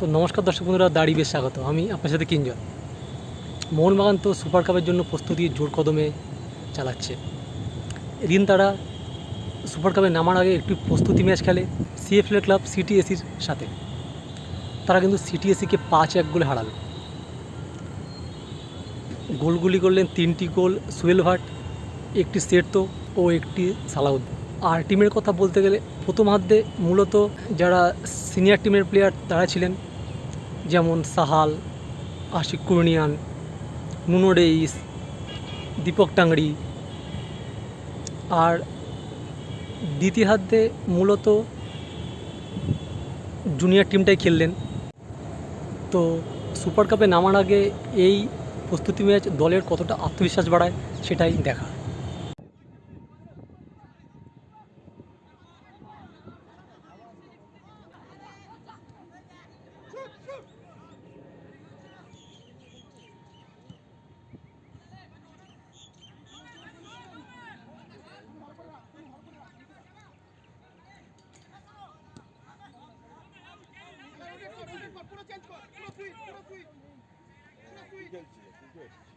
তো নমস্কার দর্শক বন্ধুরা, দাঁড়িয়ে বেশ স্বাগত। আমি আপনার সাথে কিঞ্জন। মোহনবাগান তো সুপার কাপের জন্য প্রস্তুতি জোর কদমে চালাচ্ছে। এদিন তারা সুপার কাপে নামার আগে একটি প্রস্তুতি ম্যাচ খেলে সিএফএল ক্লাব সিটিএসির সাথে। তারা কিন্তু সিটিএসিকে 5-1 গোলে হারালো। গোলগুলি করলেন 3টি গোল সুহেল ভাট, একটি সেরতো ও একটি সালাউদ্দিন। আর টিমের কথা বলতে গেলে প্রথমার্ধে মূলত যারা সিনিয়র টিমের প্লেয়ার তারা ছিলেন, যেমন সাহাল, আশিক কুরনিয়ান, নুনো ডেইস, দীপক টাংরি। আর দ্বিতীয়ার্ধে মূলত জুনিয়র টিমটাই খেললেন। তো সুপার কাপে নামার আগে এই প্রস্তুতি ম্যাচ দলের কতটা আত্মবিশ্বাস বাড়ায় সেটাই দেখা। পুরো চেঞ্জ কর, পুরো সুইচ, পুরো সুইচ, পুরো সুইচ।